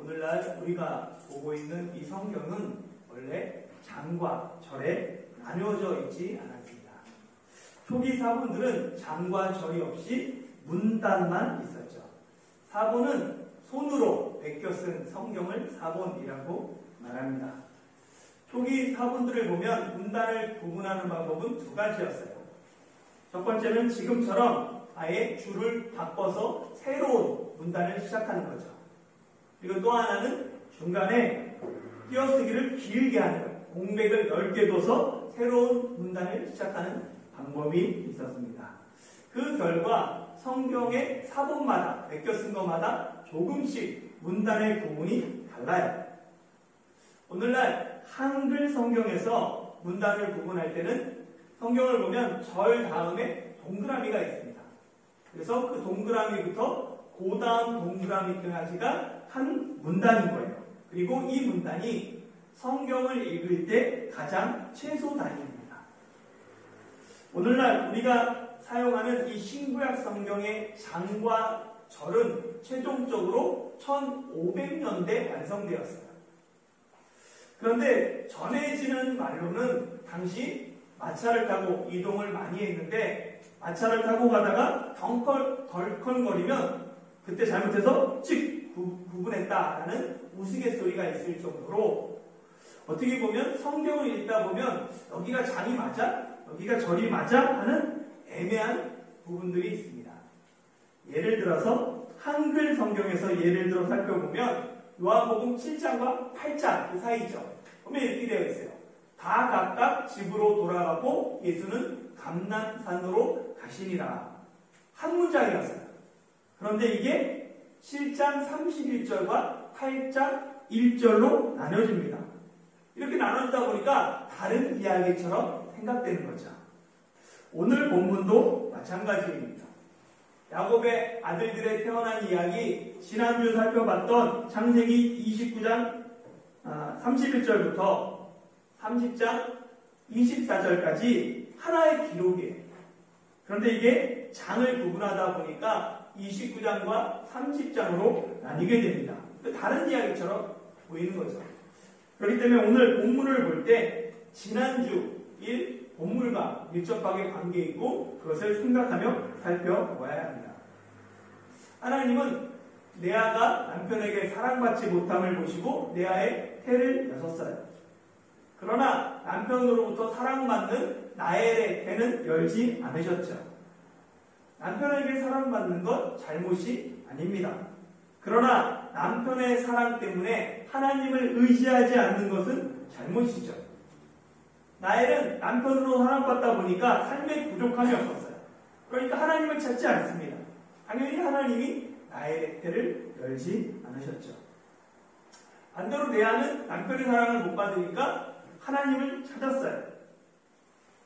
오늘날 우리가 보고 있는 이 성경은 원래 장과 절에 나뉘어져 있지 않았습니다. 초기 사본들은 장과 절이 없이 문단만 있었죠. 사본은 손으로 베껴 쓴 성경을 사본이라고 말합니다. 초기 사본들을 보면 문단을 구분하는 방법은 두 가지였어요. 첫 번째는 지금처럼 아예 줄을 바꿔서 새로운 문단을 시작하는 거죠. 그리고 또 하나는 중간에 띄어쓰기를 길게 하는 거예요. 공백을 넓게 둬서 새로운 문단을 시작하는 방법이 있었습니다. 그 결과 성경의 사본마다 베껴 쓴 것마다 조금씩 문단의 구분이 달라요. 오늘날 한글 성경에서 문단을 구분할 때는 성경을 보면 절 다음에 동그라미가 있습니다. 그래서 그 동그라미부터 그 다음 동그라미까지가 한 문단인 거예요. 그리고 이 문단이 성경을 읽을 때 가장 최소 단위입니다. 오늘날 우리가 사용하는 이 신구약 성경의 장과 절은 최종적으로 1500년대 완성되었어요. 그런데 전해지는 말로는 당시 마차를 타고 이동을 많이 했는데 마차를 타고 가다가 덜컹거리면 그때 잘못해서 찍 구분했다라는 우스갯소리가 있을 정도로 어떻게 보면 성경을 읽다 보면 여기가 장이 맞아? 여기가 절이 맞아? 하는 애매한 부분들이 있습니다. 예를 들어서 한글 성경에서 예를 들어 살펴보면 요한복음 7장과 8장 그 사이죠. 보면 이렇게 되어 있어요. 다 각각 집으로 돌아가고 예수는 감난산으로 가시니라. 한 문장이었어요. 그런데 이게 7장 31절과 8장 1절로 나눠집니다. 이렇게 나눠지다 보니까 다른 이야기처럼 생각되는 거죠. 오늘 본문도 마찬가지입니다. 야곱의 아들들의 태어난 이야기, 지난주 살펴봤던 창세기 29장 31절부터 30장 24절까지 하나의 기록이에요. 그런데 이게 장을 구분하다 보니까 29장과 30장으로 나뉘게 됩니다. 다른 이야기처럼 보이는 거죠. 그렇기 때문에 오늘 본문을 볼 때 지난주 본문과 밀접하게 관계있고 그것을 생각하며 살펴보아야 합니다. 하나님은 레아가 남편에게 사랑받지 못함을 보시고 레아의 태를 여셨어요. 그러나 남편으로부터 사랑받는 라헬의 태는 열지 않으셨죠. 남편에게 사랑받는 것 잘못이 아닙니다. 그러나 남편의 사랑 때문에 하나님을 의지하지 않는 것은 잘못이죠. 라헬은 남편으로 사랑받다 보니까 삶에 부족함이 없었어요. 그러니까 하나님을 찾지 않습니다. 당연히 하나님이 라헬의 태를 열지 않으셨죠. 반대로 레아는 남편의 사랑을 못 받으니까 하나님을 찾았어요.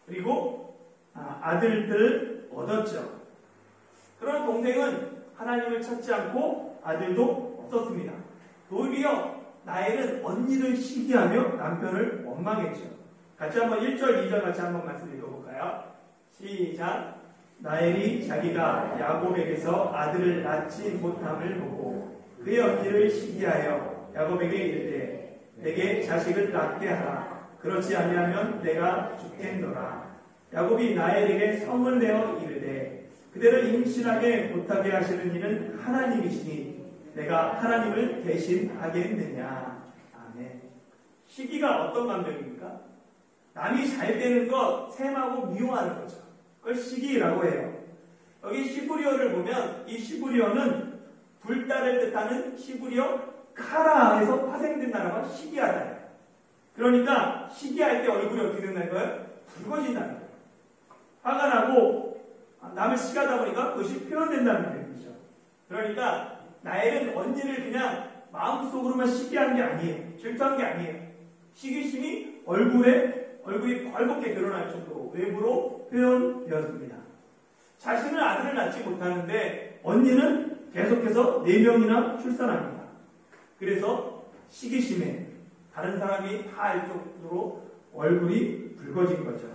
그리고 아들들을 얻었죠. 그러나 동생은 하나님을 찾지 않고 아들도 없었습니다. 오히려 라헬은 언니를 시기하며 남편을 원망했죠. 같이 한번 1절, 2절 같이 한번 말씀 읽어볼까요? 시작. 라헬이 자기가 야곱에게서 아들을 낳지 못함을 보고 그의 언니를 시기하여 야곱에게 이르되 내게 자식을 낳게 하라. 그렇지 아니하면 내가 죽겠노라. 야곱이 라헬에게 성을 내어 이르되 그대를 임신하게 못하게 하시는 이는 하나님이시니 내가 하나님을 대신하겠느냐. 아멘. 시기가 어떤 감정입니까? 남이 잘 되는 것 셈하고 미워하는 거죠. 그걸 시기라고 해요. 여기 시브리어를 보면 이 시브리어는 불달을 뜻하는 시브리어 카라에서 파생된 단어가 시기하다예요. 그러니까 시기할 때 얼굴이 어떻게 된다는 거예요? 붉어진다는 거예요. 화가 나고 남을 시기하다 보니까 그것이 표현된다는 얘기죠. 그러니까 라헬은 언니를 그냥 마음속으로만 시기한 게 아니에요. 질투한 게 아니에요. 시기심이 얼굴이 벌겋게 드러날 정도로 외부로 표현되었습니다. 자신은 아들을 낳지 못하는데 언니는 계속해서 4명이나 출산합니다. 그래서 시기심에 다른 사람이 다 알 정도로 얼굴이 붉어진 거죠.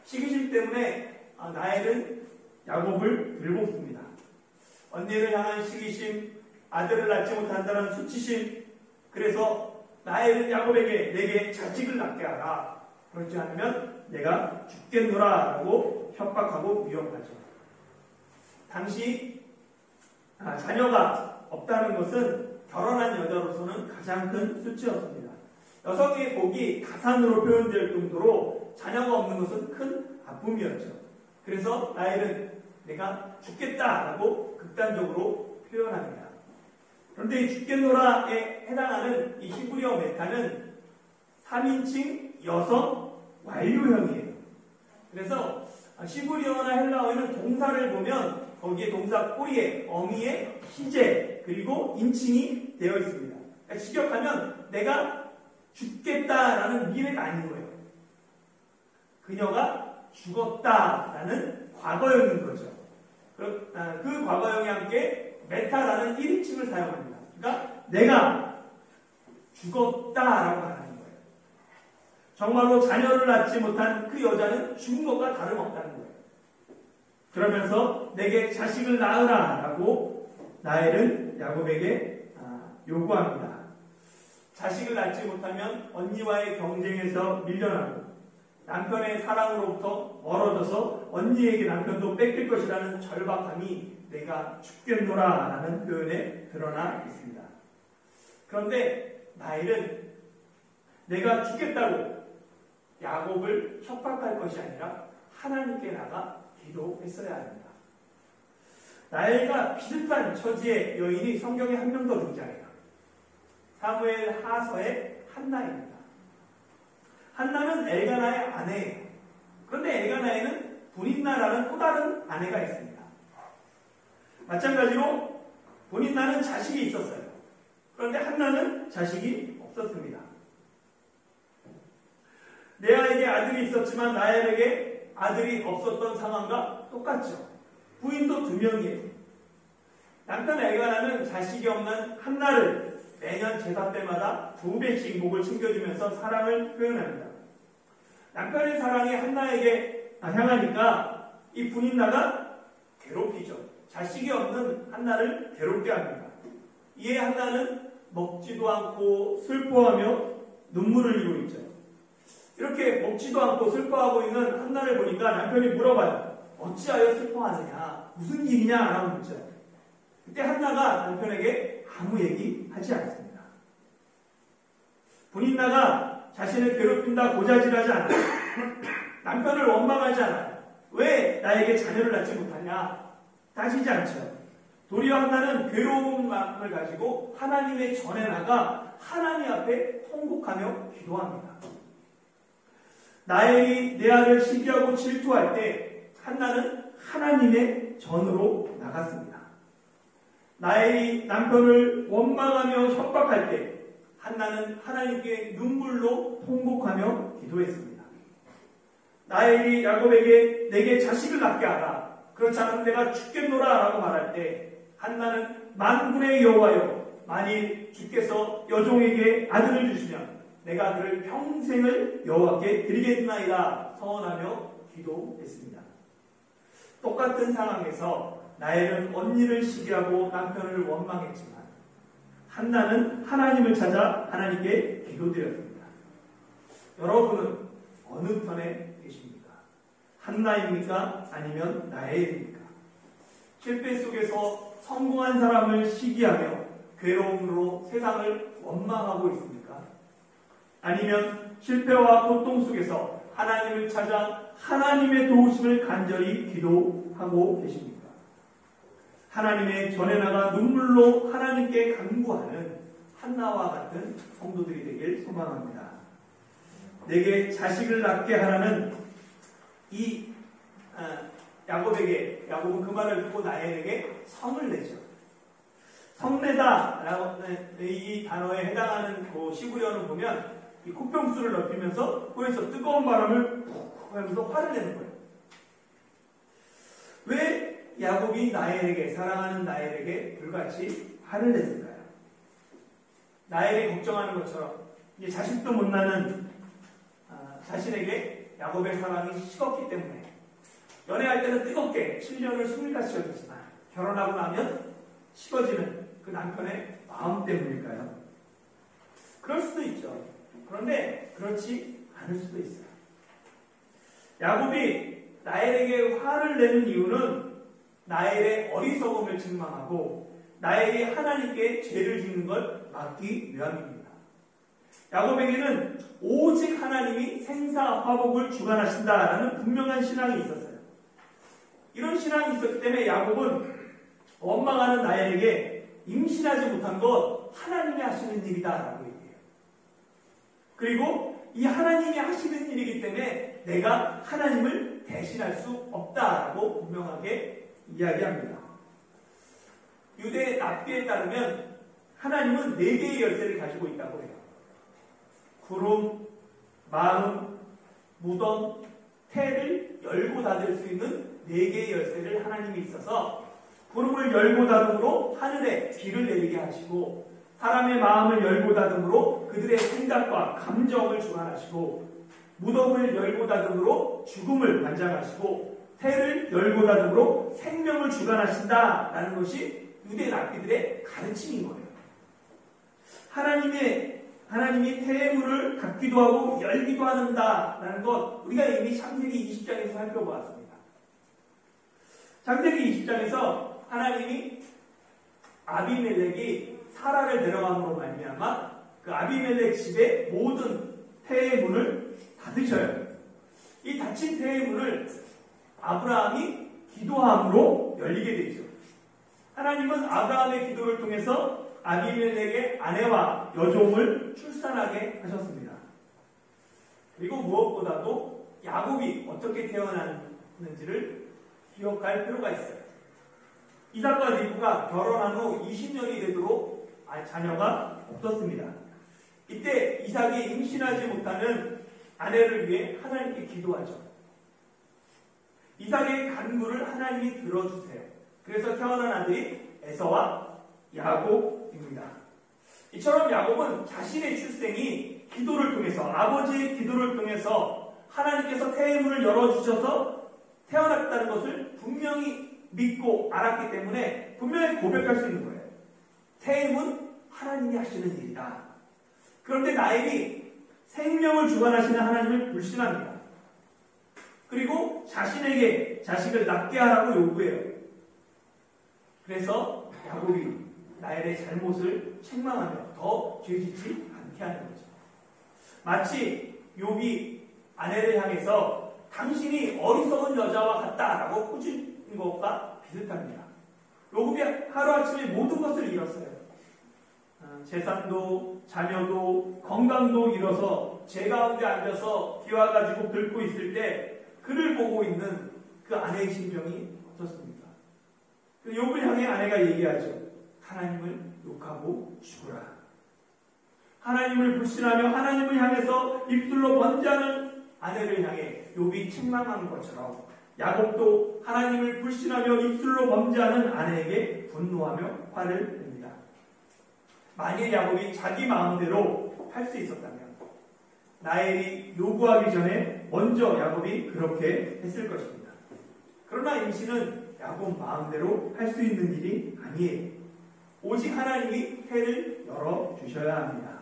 시기심 때문에 라헬은 야곱을 들볶습니다. 언니를 향한 시기심, 아들을 낳지 못한다는 수치심, 그래서 라헬은 야곱에게 내게 자식을 낳게 하라. 그렇지 않으면 내가 죽겠노라 라고 협박하고 위협하죠. 당시 자녀가 없다는 것은 결혼한 여자로서는 가장 큰 수치였습니다. 여성의 복이 가산으로 표현될 정도로 자녀가 없는 것은 큰 아픔이었죠. 그래서 라헬은 내가 죽겠다라고 극단적으로 표현합니다. 그런데 이 죽겠노라에 해당하는 이 히브리어 메타는 3인칭 여성 완료형이에요. 그래서 히브리어나 헬라어에는 동사를 보면 거기에 동사 꼬리에 어미에 희제 그리고 인칭이 되어 있습니다. 그러니까 직역하면 내가 죽겠다라는 미래가 아닌 거예요. 그녀가 죽었다라는 과거형인 거죠. 그 과거형이 함께 메타라는 1인칭을 사용합니다. 그러니까 내가 죽었다라고 말하는 거예요. 정말로 자녀를 낳지 못한 그 여자는 죽은 것과 다름없다는 거예요. 그러면서 내게 자식을 낳으라 라고 라헬은 야곱에게 요구합니다. 자식을 낳지 못하면 언니와의 경쟁에서 밀려나고 남편의 사랑으로부터 멀어져서 언니에게 남편도 뺏길 것이라는 절박함이 내가 죽겠노라 라는 표현에 드러나 있습니다. 그런데 라헬은 내가 죽겠다고 야곱을 협박할 것이 아니라 하나님께 나가 기도했어야 합니다. 라헬과 비슷한 처지의 여인이 성경에 한 명 더 등장해요. 사무엘 하서의 한나입니다. 한나는 엘가나의 아내예요. 그런데 엘가나에는 분인나라는 또 다른 아내가 있습니다. 마찬가지로 분인나는 자식이 있었어요. 그런데 한나는 자식이 없었습니다. 레아에게 아들이 있었지만 라헬에게 아들이 없었던 상황과 똑같죠. 부인도 2명이에요. 남편 엘가나는 자식이 없는 한나를 매년 제사 때마다 2배씩 목을 챙겨주면서 사랑을 표현합니다. 남편의 사랑이 한나에게 향하니까 이 분인나가 괴롭히죠. 자식이 없는 한나를 괴롭게 합니다. 이에 한나는 먹지도 않고 슬퍼하며 눈물을 흘리고 있죠. 이렇게 먹지도 않고 슬퍼하고 있는 한나를 보니까 남편이 물어봐요. 어찌하여 슬퍼하느냐? 무슨 일이냐? 라고 묻죠. 그때 한나가 남편에게 아무 얘기 하지 않습니다. 분인나가 자신을 괴롭힌다 고자질하지 않아요. 남편을 원망하지 않아요. 왜 나에게 자녀를 낳지 못하냐? 따지지 않죠. 도리어 한나는 괴로운 마음을 가지고 하나님의 전에 나가 하나님 앞에 통곡하며 기도합니다. 라헬이 레아를 시기하고 질투할 때 한나는 하나님의 전으로 나갔습니다. 라헬이 남편을 원망하며 협박할 때 한나는 하나님께 눈물로 통곡하며 기도했습니다. 라헬이 야곱에게 내게 자식을 낳게 하라. 그렇지 않으면 내가 죽겠노라 라고 말할 때 한나는 만군의 여호와여, 만일 주께서 여종에게 아들을 주시면 내가 그를 평생을 여호와께 드리겠나이다 서원하며 기도했습니다. 똑같은 상황에서 라헬은 언니를 시기하고 남편을 원망했지만 한나는 하나님을 찾아 하나님께 기도드렸습니다. 여러분은 어느 편에 계십니까? 한나입니까? 아니면 라헬입니까? 실패 속에서 성공한 사람을 시기하며 괴로움으로 세상을 원망하고 있습니까? 아니면 실패와 고통 속에서 하나님을 찾아 하나님의 도우심을 간절히 기도하고 계십니까? 하나님의 전에 나가 눈물로 하나님께 간구하는 한나와 같은 성도들이 되길 소망합니다. 내게 자식을 낳게 하라는 이 야곱은 그 말을 듣고 라헬에게 성을 내죠. 성내다라고 이 단어에 해당하는 그 시브리어를 보면 이 코평수를 넓히면서 코에서 뜨거운 바람을 푹 하면서 화를 내는 거예요. 왜 야곱이 사랑하는 라헬에게 불같이 화를 냈을까요? 라헬이 걱정하는 것처럼 이제 자식도 못 낳는 자신에게 야곱의 사랑이 식었기 때문에 연애할 때는 뜨겁게 7년을 숨을 가시었지만 결혼하고 나면 식어지는 그 남편의 마음 때문일까요? 그럴 수도 있죠. 그런데 그렇지 않을 수도 있어요. 야곱이 라헬에게 화를 내는 이유는 라헬의 어리석음을 책망하고 라헬이 하나님께 죄를 짓는 걸 막기 위함입니다. 야곱에게는 오직 하나님이 생사화복을 주관하신다라는 분명한 신앙이 있었어요. 이런 신앙이 있었기 때문에 야곱은 원망하는 라헬에게 임신하지 못한 것 하나님이 하시는 일이다라고 얘기해요. 그리고 이 하나님이 하시는 일이기 때문에 내가 하나님을 대신할 수 없다라고 분명하게 이야기합니다. 유대 납비에 따르면 하나님은 4개의 열쇠를 가지고 있다고 해요. 구름, 마음, 무덤, 태를 열고 닫을 수 있는 4개의 열쇠를 하나님이 있어서 구름을 열고 닫음으로 하늘에 비를 내리게 하시고 사람의 마음을 열고 닫음으로 그들의 생각과 감정을 주관하시고 무덤을 열고 닫음으로 죽음을 관장하시고 태를 열고 닫음으로 생명을 주관하신다라는 것이 유대 납비들의 가르침인 거예요. 하나님이 태의 문을 닫기도 하고 열기도 한다라는 것 우리가 이미 창세기 20장에서 살펴보았습니다. 창세기 20장에서 하나님이 아비멜렉이 사라를 데려감으로 말미암아 그 아비멜렉 집의 모든 태의 문을 닫으셔요. 이 닫힌 태의 문을 아브라함이 기도함으로 열리게 되죠. 하나님은 아브라함의 기도를 통해서 아비멜렉의 아내와 여종을 출산하게 하셨습니다. 그리고 무엇보다도 야곱이 어떻게 태어났는지를 기억할 필요가 있어요. 이삭과 리브가 결혼한 후 20년이 되도록 자녀가 없었습니다. 이때 이삭이 임신하지 못하는 아내를 위해 하나님께 기도하죠. 이삭의 간구를 하나님이 들어주세요. 그래서 태어난 아들이 에서와 야곱입니다. 이처럼 야곱은 자신의 출생이 기도를 통해서 아버지의 기도를 통해서 하나님께서 태의 문을 열어주셔서 태어났다는 것을 분명히 믿고 알았기 때문에 분명히 고백할 수 있는 거예요. 태의 문 하나님이 하시는 일이다. 그런데 라헬이 생명을 주관하시는 하나님을 불신합니다. 그리고 자신에게 자식을 낳게 하라고 요구해요. 그래서 야곱이 라헬의 잘못을 책망하며 더 죄짓지 않게 하는 거죠. 마치 욥이 아내를 향해서 당신이 어리석은 여자와 같다라고 꾸짖는 것과 비슷합니다. 욥이 하루아침에 모든 것을 잃었어요. 재산도 자녀도 건강도 잃어서 제 가운데 앉아서 비와 가지고 긁고 있을 때 그를 보고 있는 그 아내의 심정이 어떻습니까? 그 욥을 향해 아내가 얘기하죠. 하나님을 욕하고 죽으라. 하나님을 불신하며 하나님을 향해서 입술로 번제하는 아내를 향해 욥이 책망한 것처럼 야곱도 하나님을 불신하며 입술로 범죄하는 아내에게 분노하며 화를 냅니다. 만일 야곱이 자기 마음대로 할 수 있었다면 라헬이 요구하기 전에 먼저 야곱이 그렇게 했을 것입니다. 그러나 임신은 야곱 마음대로 할 수 있는 일이 아니에요. 오직 하나님이 태를 열어주셔야 합니다.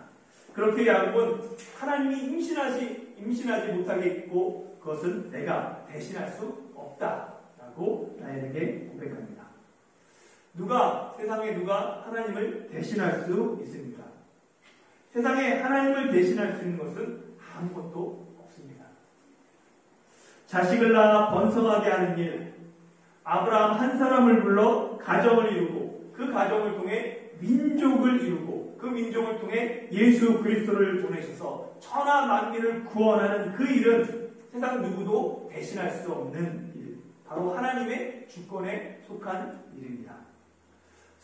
그렇게 야곱은 하나님이 임신하지 못하게 했고 그것은 내가 대신할 수 없다라고 라헬에게 고백합니다. 세상에 누가 하나님을 대신할 수 있습니까? 세상에 하나님을 대신할 수 있는 것은 아무것도 없습니다. 자식을 낳아 번성하게 하는 일, 아브라함 한 사람을 불러 가정을 이루고 그 가정을 통해 민족을 이루고 그 민족을 통해 예수 그리스도를 보내셔서 천하 만민을 구원하는 그 일은 세상 누구도 대신할 수 없는 일, 바로 하나님의 주권에 속한 일입니다.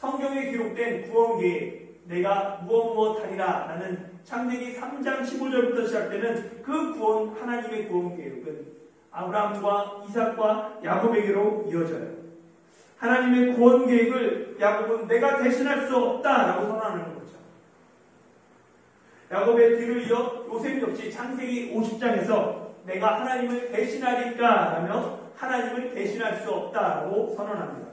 성경에 기록된 구원계획, 내가 무엇하리라 라는 창세기 3장 15절부터 시작되는 그 구원, 하나님의 구원계획은 아브라함과 이삭과 야곱에게로 이어져요. 하나님의 구원계획을 야곱은 내가 대신할 수 없다라고 선언하는 거죠. 야곱의 뒤를 이어 요셉 역시 창세기 50장에서 내가 하나님을 대신하리까 라며 하나님을 대신할 수 없다라고 선언합니다.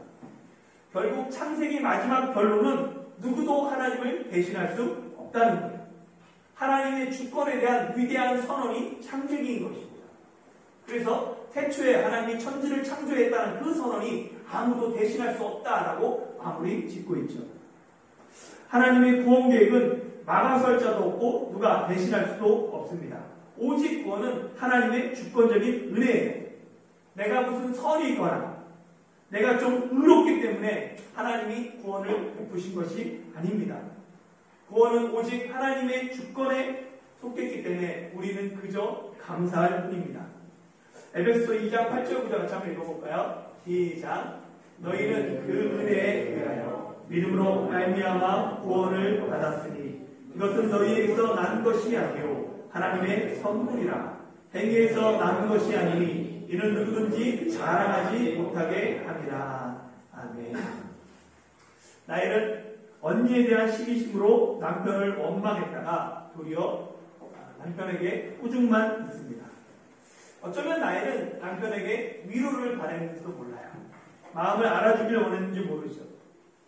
결국 창세기 마지막 결론은 누구도 하나님을 대신할 수 없다는 거예요. 하나님의 주권에 대한 위대한 선언이 창세기인 것입니다. 그래서 태초에 하나님이 천지를 창조했다는 그 선언이 아무도 대신할 수 없다라고 마무리 짓고 있죠. 하나님의 구원 계획은 막아설 자도 없고 누가 대신할 수도 없습니다. 오직 구원은 하나님의 주권적인 은혜예요. 내가 무슨 선이 있거나 내가 좀 의롭기 때문에 하나님이 구원을 베푸신 것이 아닙니다. 구원은 오직 하나님의 주권에 속했기 때문에 우리는 그저 감사할 뿐입니다. 에베소서 2장 8절 9절 같이 한번 읽어볼까요? 시작. 너희는 그 은혜에 의하여 믿음으로 말미암아 구원을 받았으니 이것은 너희에게서 난 것이 아니요 하나님의 선물이라. 행위에서 난 것이 아니니 이는 누구든지 자랑하지 못하게 합니다. 아멘. 나엘은 언니에 대한 시기심으로 남편을 원망했다가 도리어 남편에게 꾸중만 있습니다. 어쩌면 나엘은 남편에게 위로를 바랬는지도 몰라요. 마음을 알아주길 원했는지 모르죠.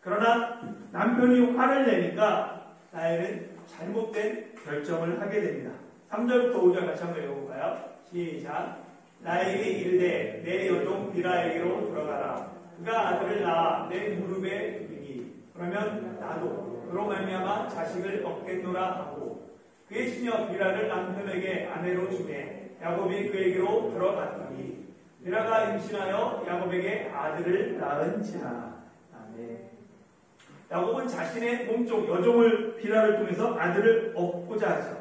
그러나 남편이 화를 내니까 나엘은 잘못된 결정을 하게 됩니다. 3절부터 5절 같이 한번 읽어볼까요? 시작. 나에게 이르되 내 여종 비라에게로 들어가라. 그가 아들을 낳아 내 무릎에 두리니 그러면 나도 그로 말미암아 자식을 얻겠노라 하고 그의 시녀 비라를 남편에게 아내로 주매 야곱이 그에게로 들어갔더니 비라가 임신하여 야곱에게 아들을 낳은지라. 아멘. 야곱은 자신의 몸쪽 여종을 비라를 통해서 아들을 얻고자 하죠.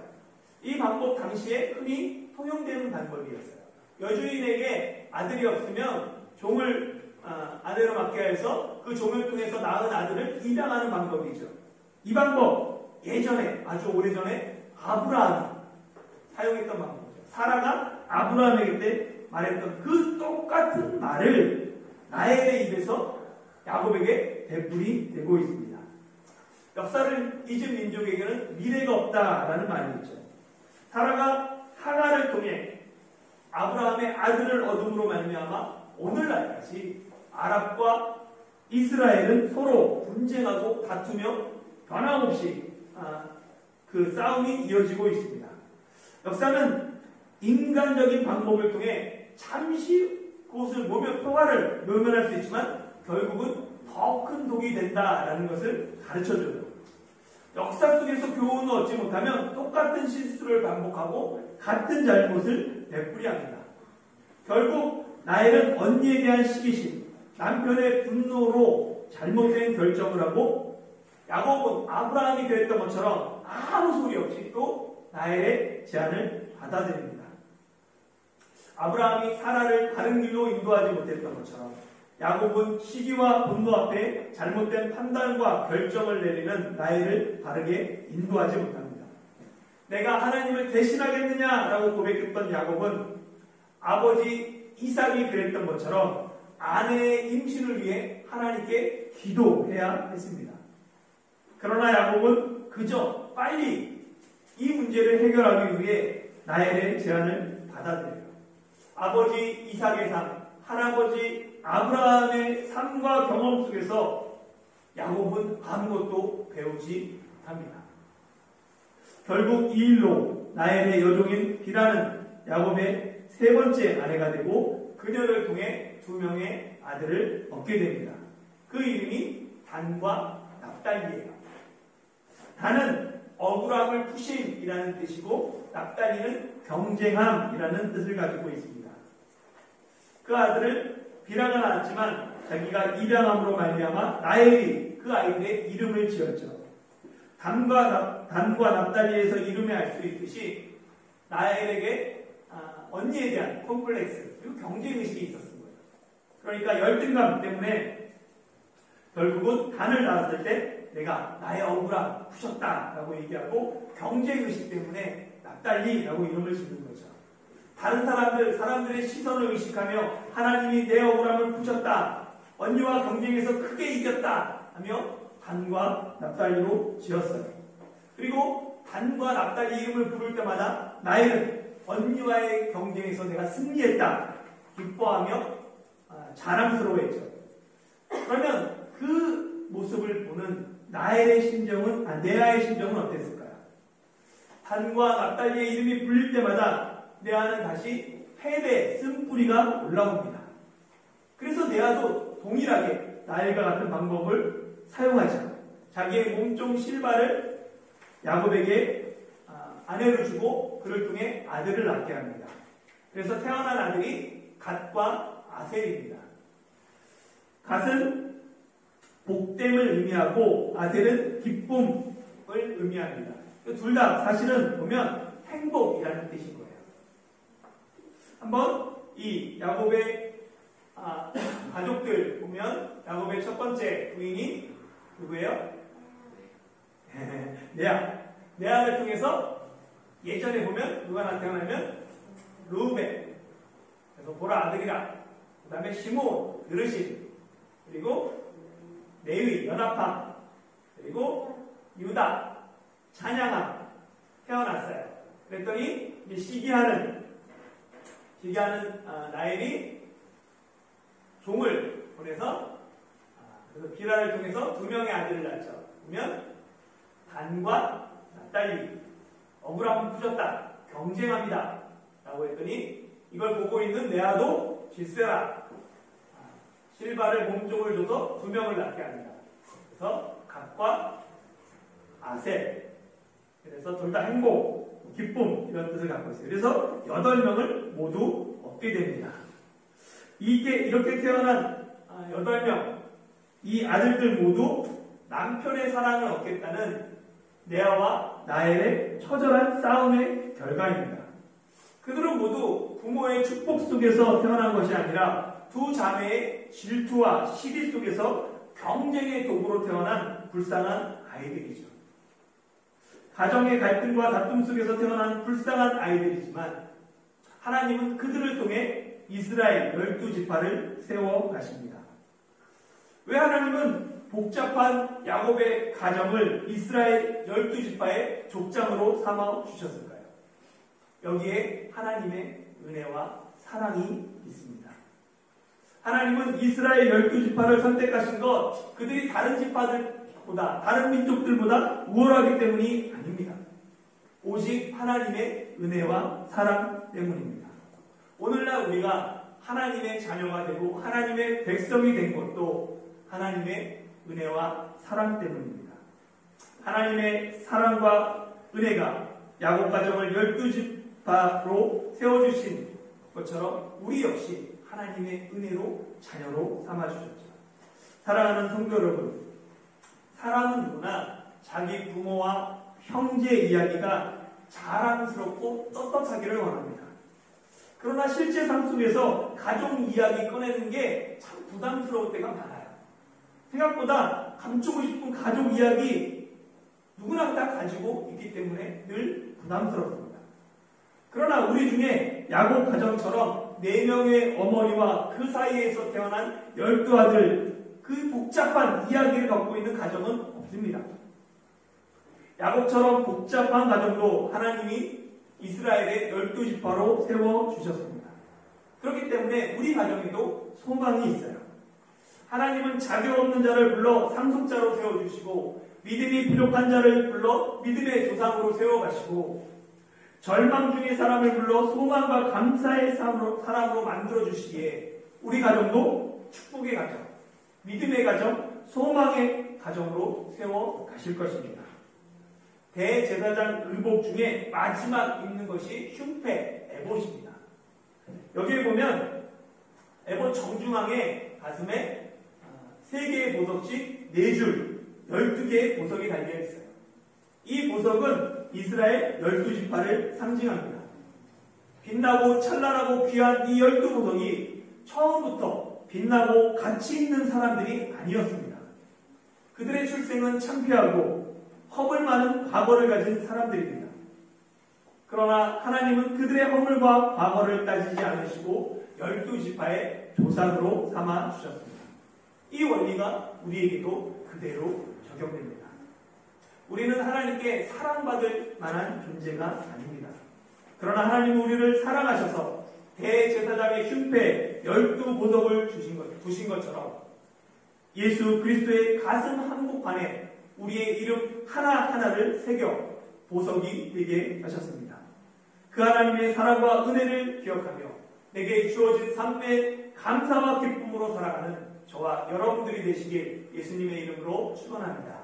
이 방법 당시에 흔히 통용되는 방법이었어요. 여주인에게 아들이 없으면 종을 아내로 맡게 해서 그 종을 통해서 낳은 아들을 입양하는 방법이죠. 이 방법 예전에 아주 오래전에 아브라함이 사용했던 방법이죠. 사라가 아브라함에게 때 말했던 그 똑같은 말을 나엘의 입에서 야곱에게 되풀이 되고 있습니다. 역사를 잊은 민족에게는 미래가 없다라는 말이 있죠. 사라가 하가를 통해 아브라함의 아들을 얻음으로 말미암아 오늘날까지 아랍과 이스라엘은 서로 분쟁하고 다투며 변함없이 그 싸움이 이어지고 있습니다. 역사는 인간적인 방법을 통해 잠시 그것을 평화를 묘면할 수 있지만 결국은 더 큰 독이 된다라는 것을 가르쳐줘요. 역사 속에서 교훈을 얻지 못하면 똑같은 실수를 반복하고 같은 잘못을 되풀이합니다. 결국 나엘은 언니에 대한 시기심, 남편의 분노로 잘못된 결정을 하고 야곱은 아브라함이 그랬던 것처럼 아무 소리 없이 또 나엘의 제안을 받아들입니다. 아브라함이 사라를 다른 길로 인도하지 못했던 것처럼 야곱은 시기와 분노 앞에 잘못된 판단과 결정을 내리는 나엘을 바르게 인도하지 못합니다. 내가 하나님을 대신하겠느냐라고 고백했던 야곱은 아버지 이삭이 그랬던 것처럼 아내의 임신을 위해 하나님께 기도해야 했습니다. 그러나 야곱은 그저 빨리 이 문제를 해결하기 위해 나엘의 제안을 받아들여요. 아버지 이삭의 삶, 할아버지 아브라함의 삶과 경험 속에서 야곱은 아무것도 배우지 못합니다. 결국 이 일로 나엘의 여종인 비라는 야곱의 세 번째 아내가 되고 그녀를 통해 2명의 아들을 얻게 됩니다. 그 이름이 단과 납달리예요. 단은 억울함을 푸심이라는 뜻이고 납달리는 경쟁함이라는 뜻을 가지고 있습니다. 그 아들을 비라가 낳았지만 자기가 입양함으로 말미암아 나엘이 그 아이들의 이름을 지었죠. 단과 납달리에서 이름을 알 수 있듯이 나엘에게 언니에 대한 콤플렉스 그리고 경쟁의식이 있었던 거예요. 그러니까 열등감 때문에 결국은 단을 낳았을 때 내가 나의 억울함 푸셨다라고 얘기하고 경쟁의식 때문에 납달리라고 이름을 짓는 거죠. 다른 사람들의 시선을 의식하며 하나님이 내 억울함을 푸셨다. 언니와 경쟁에서 크게 이겼다. 하며 단과 납달리로 지었어요. 그리고 단과 납달리 이름을 부를 때마다 나엘은 언니와의 경쟁에서 내가 승리했다. 기뻐하며 자랑스러워했죠. 그러면 그 모습을 보는 레아의 심정은 어땠을까요? 단과 납달리의 이름이 불릴 때마다 레아는 다시 패배, 쓴뿌리가 올라옵니다. 그래서 레아도 동일하게 라헬과 같은 방법을 사용하죠. 자기의 몸종 실바를 야곱에게 아내로 주고 그를 통해 아들을 낳게 합니다. 그래서 태어난 아들이 갓과 아셀입니다. 갓은 복됨을 의미하고 아셀은 기쁨을 의미합니다. 둘 다 사실은 보면 행복이라는 뜻인 거예요. 한번 이 야곱의 가족들 보면 야곱의 첫 번째 부인이 누구예요? 레아를 통해서 예전에 보면 누가 나타나면 루벤, 그래서 보라 아들이라, 그 다음에 시몬, 느르신, 그리고 레위, 연합함, 그리고 유다, 찬양함 태어났어요. 그랬더니 이제 시기하는 라헬이 종을 보내서 그래서 비라를 통해서 2명의 아들을 낳죠. 보면 단과 납달리 억울함을 푸셨다, 경쟁합니다 라고 했더니 이걸 보고 있는 레아도 질세라 실바를 몸종을 줘서 2명을 낳게 합니다. 그래서 갓과 아셀, 그래서 둘 다 행복, 기쁨 이런 뜻을 갖고 있어요. 그래서 8명을 모두 얻게 됩니다. 이렇게 태어난 8명, 이 아들들 모두 남편의 사랑을 얻겠다는 레아와 라헬의 처절한 싸움의 결과입니다. 그들은 모두 부모의 축복 속에서 태어난 것이 아니라 두 자매의 질투와 시기 속에서 경쟁의 도구로 태어난 불쌍한 아이들이죠. 가정의 갈등과 다툼 속에서 태어난 불쌍한 아이들이지만 하나님은 그들을 통해 이스라엘 12지파를 세워 가십니다. 왜 하나님은 복잡한 야곱의 가정을 이스라엘 12지파의 족장으로 삼아 주셨을까요? 여기에 하나님의 은혜와 사랑이 있습니다. 하나님은 이스라엘 12지파를 선택하신 것, 그들이 다른 지파들보다, 다른 민족들보다 우월하기 때문이 아닙니다. 오직 하나님의 은혜와 사랑 때문입니다. 오늘날 우리가 하나님의 자녀가 되고 하나님의 백성이 된 것도 하나님의 은혜와 사랑 때문입니다. 하나님의 사랑과 은혜가 야곱 가정을 12지파로 세워주신 것처럼 우리 역시 하나님의 은혜로 자녀로 삼아주셨죠. 사랑하는 성도 여러분, 사람은 누구나 자기 부모와 형제 이야기가 자랑스럽고 떳떳하기를 원합니다. 그러나 실제 삶 속에서 가족 이야기 꺼내는 게 참 부담스러울 때가 많아요. 생각보다 감추고 싶은 가족 이야기 누구나 다 가지고 있기 때문에 늘 부담스럽습니다. 그러나 우리 중에 야곱 가정처럼 4명의 어머니와 그 사이에서 태어난 12아들, 그 복잡한 이야기를 갖고 있는 가정은 없습니다. 야곱처럼 복잡한 가정도 하나님이 이스라엘의 12지파로 세워주셨습니다. 그렇기 때문에 우리 가정에도 소망이 있어요. 하나님은 자격 없는 자를 불러 상속자로 세워주시고 믿음이 부족한 자를 불러 믿음의 조상으로 세워가시고 절망 중의 사람을 불러 소망과 감사의 사람으로 만들어주시기에 우리 가정도 축복의 가정, 믿음의 가정, 소망의 가정으로 세워가실 것입니다. 대제사장 의복 중에 마지막 있는 것이 흉패, 에봇입니다. 여기에 보면 에봇 정중앙에 가슴에 3개의 보석씩 4줄, 12개의 보석이 달려있어요. 이 보석은 이스라엘 12지파를 상징합니다. 빛나고 찬란하고 귀한 이 12보석이 처음부터 빛나고 가치 있는 사람들이 아니었습니다. 그들의 출생은 창피하고 허물 많은 과거를 가진 사람들입니다. 그러나 하나님은 그들의 허물과 과거를 따지지 않으시고 12지파의 조상으로 삼아 주셨습니다. 이 원리가 우리에게도 그대로 적용됩니다. 우리는 하나님께 사랑받을 만한 존재가 아닙니다. 그러나 하나님은 우리를 사랑하셔서 대제사장의 흉패 12보석을 주신 것처럼 예수 그리스도의 가슴 한복판에 우리의 이름 하나하나를 새겨 보석이 되게 하셨습니다. 그 하나님의 사랑과 은혜를 기억하며 내게 주어진 삶의 감사와 기쁨으로 살아가는 저와 여러분들이 되시길 예수님의 이름으로 축원합니다.